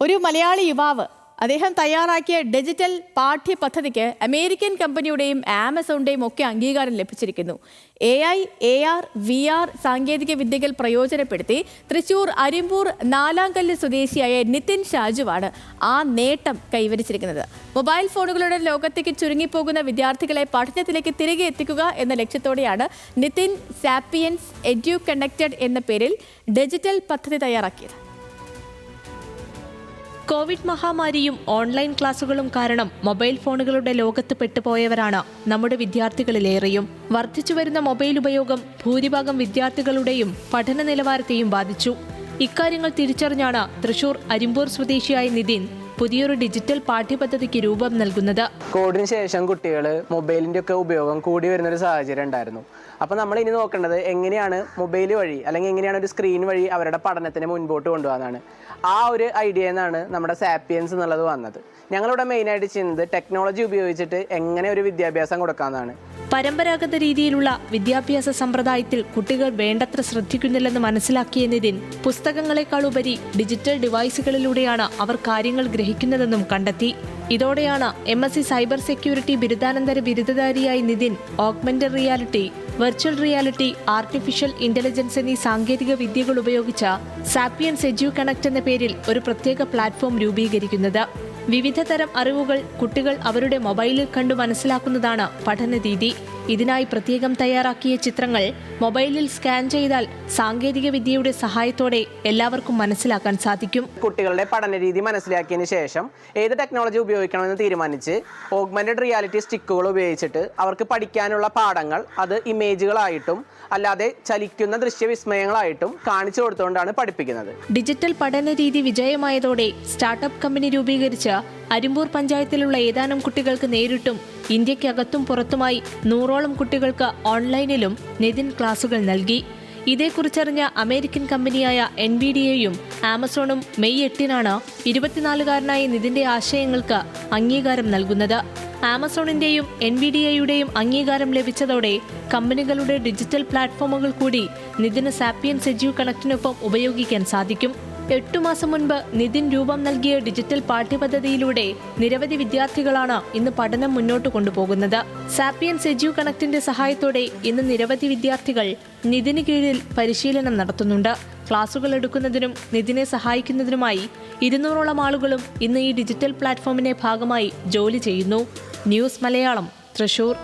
ഒരു മലയാളി യുവാവ് അദ്ദേഹം തയ്യാറാക്കിയ ഡിജിറ്റൽ പാഠ്യപദ്ധതിക്ക് അമേരിക്കൻ കമ്പനിയുടെയും ആമസോണിന്റെയും ഒക്കെ അംഗീകാരം ലഭിച്ചിരിക്കുന്നു. AI, AR, VR സാങ്കേതിക വിദ്യകൾ പ്രയോജനപ്പെടുത്തി തൃശൂർ അരിമ്പൂർ നാലാംകല്ല് സ്വദേശിയായ നിതിൻ ഷാജുവാണ് ആ നേട്ടം കൈവരിച്ചിരിക്കുന്നത്. മൊബൈൽ ഫോണുകളുടെ ലോകത്തേക്ക് ചുരുങ്ങിപ്പോകുന്ന വിദ്യാർത്ഥികളെ പഠനത്തിലേക്ക് തിരികെ എത്തിക്കുക എന്ന ലക്ഷ്യത്തോടെയാണ് നിതിൻ സാപ്പിയൻസ് എഡ്യു കണക്റ്റഡ് എന്ന പേരിൽ ഡിജിറ്റൽ പദ്ധതി തയ്യാറാക്കിയത്. കോവിഡ് മഹാമാരിയും ഓൺലൈൻ ക്ലാസുകളും കാരണം മൊബൈൽ ഫോണുകളുടെ ലോകത്ത് പെട്ടുപോയവരാണ് നമ്മുടെ വിദ്യാർത്ഥികളിലേറെയും. വർദ്ധിച്ചുവരുന്ന മൊബൈൽ ഉപയോഗം ഭൂരിഭാഗം വിദ്യാർത്ഥികളുടെയും പഠന നിലവാരത്തെയും ബാധിച്ചു. ഇക്കാര്യങ്ങൾ തിരിച്ചറിഞ്ഞാണ് തൃശൂർ അരിമ്പൂർ സ്വദേശിയായ നിതിൻ പുതിയൊരു ഡിജിറ്റൽ പാഠ്യപദ്ധതിക്ക് രൂപം നൽകുന്നത്. കോവിഡിന് ശേഷം കുട്ടികൾ മൊബൈലിൻ്റെ ഒക്കെ ഉപയോഗം കൂടി വരുന്നൊരു സാഹചര്യം ഉണ്ടായിരുന്നു. അപ്പോൾ നമ്മൾ ഇനി നോക്കേണ്ടത് എങ്ങനെയാണ് മൊബൈൽ വഴി അല്ലെങ്കിൽ എങ്ങനെയാണ് ഒരു സ്ക്രീൻ വഴി അവരുടെ പഠനത്തിന് മുൻപോട്ട് കൊണ്ടുപോകാനാണ്. ആ ഒരു ഐഡിയ എന്നാണ് നമ്മുടെ സാപ്പിയൻസ് എന്നുള്ളത് വന്നത്. ഞങ്ങളിവിടെ മെയിനായിട്ട് ചെയ്യുന്നത് ടെക്നോളജി ഉപയോഗിച്ചിട്ട് എങ്ങനെ ഒരു വിദ്യാഭ്യാസം കൊടുക്കാമെന്നാണ്. പരമ്പരാഗത രീതിയിലുള്ള വിദ്യാഭ്യാസ സമ്പ്രദായത്തിൽ കുട്ടികൾ വേണ്ടത്ര ശ്രദ്ധിക്കുന്നില്ലെന്ന് മനസ്സിലാക്കിയ നിതിൻ പുസ്തകങ്ങളെക്കാൾ ഉപരി ഡിജിറ്റൽ ഡിവൈസുകളിലൂടെയാണ് അവർ കാര്യങ്ങൾ ഗ്രഹിക്കുന്നതെന്നും കണ്ടെത്തി. ഇതോടെയാണ് MSc സൈബർ സെക്യൂരിറ്റി ബിരുദാനന്തര ബിരുദധാരിയായി Nithin augmented reality, virtual reality, artificial intelligence എന്നീ സാങ്കേതിക വിദ്യകൾ ഉപയോഗിച്ച സാപ്പിയൻസ് എഡ്യു കണക്ട് എന്ന പേരിൽ ഒരു പ്രത്യേക പ്ലാറ്റ്ഫോം രൂപീകരിക്കുന്നത്. വിവിധ തരം അറിവുകൾ കുട്ടികൾ അവരുടെ മൊബൈലിൽ കണ്ടു മനസ്സിലാക്കുന്നതാണ് പഠനരീതി. ഇതിനായി പ്രത്യേകം തയ്യാറാക്കിയ ചിത്രങ്ങൾ മൊബൈലിൽ സ്കാൻ ചെയ്താൽ സാങ്കേതിക വിദ്യയുടെ സഹായത്തോടെ എല്ലാവർക്കും മനസ്സിലാക്കാൻ സാധിക്കും. കുട്ടികളുടെ പഠനരീതി മനസ്സിലാക്കിയതിന് ശേഷം ഏത് ടെക്നോളജി ഉപയോഗിക്കണമെന്ന് തീരുമാനിച്ച് ഓഗ്മെന്റഡ് റിയാലിറ്റി സ്റ്റിക്കുകൾ ഉപയോഗിച്ചിട്ട് അവർക്ക് പഠിക്കാനുള്ള പാഠങ്ങൾ അത് ഇമേജുകളായിട്ടും അല്ലാതെ ചലിക്കുന്ന ദൃശ്യവിസ്മയങ്ങളായിട്ടും കാണിച്ചു കൊടുത്തുകൊണ്ടാണ് പഠിപ്പിക്കുന്നത്. ഡിജിറ്റൽ പഠന രീതി വിജയമായതോടെ സ്റ്റാർട്ടപ്പ് കമ്പനി രൂപീകരിച്ച് അരിമ്പൂർ പഞ്ചായത്തിലുള്ള ഏതാനും കുട്ടികൾക്ക് നേരിട്ടും ഇന്ത്യക്കകത്തും പുറത്തുമായി 100ഓളം കുട്ടികൾക്ക് ഓൺലൈനിലും നിതിൻ ക്ലാസുകൾ നൽകി. ഇതേക്കുറിച്ചറിഞ്ഞ അമേരിക്കൻ കമ്പനിയായ NVIDIAയും ആമസോണും മെയ് 8-നാണ് 24-കാരനായ നിതിന്റെ ആശയങ്ങൾക്ക് അംഗീകാരം നൽകുന്നത്. ആമസോണിന്റെയും NVIDIAയുടെയും അംഗീകാരം ലഭിച്ചതോടെ കമ്പനികളുടെ ഡിജിറ്റൽ പ്ലാറ്റ്ഫോമുകൾ കൂടി നിതിന് സാപ്പിയൻസ് എഡ്യു കണക്റ്റിനൊപ്പം ഉപയോഗിക്കാൻ സാധിക്കും. 8 മാസം മുൻപ് നിതിൻ രൂപം നൽകിയ ഡിജിറ്റൽ പാഠ്യപദ്ധതിയിലൂടെ നിരവധി വിദ്യാർത്ഥികളാണ് ഇന്ന് പഠനം മുന്നോട്ട് കൊണ്ടുപോകുന്നത്. സാപ്പിയൻസ് എഡ്യു കണക്റ്റിന്റെ സഹായത്തോടെ ഇന്ന് നിരവധി വിദ്യാർത്ഥികൾ നിതിന് കീഴിൽ പരിശീലനം നടത്തുന്നുണ്ട്. ക്ലാസുകൾ എടുക്കുന്നതിനും നിതിനെ സഹായിക്കുന്നതിനുമായി 200ഓളം ആളുകളും ഇന്ന് ഈ ഡിജിറ്റൽ പ്ലാറ്റ്ഫോമിന്റെ ഭാഗമായി ജോലി ചെയ്യുന്നു. ന്യൂസ് മലയാളം, തൃശൂർ.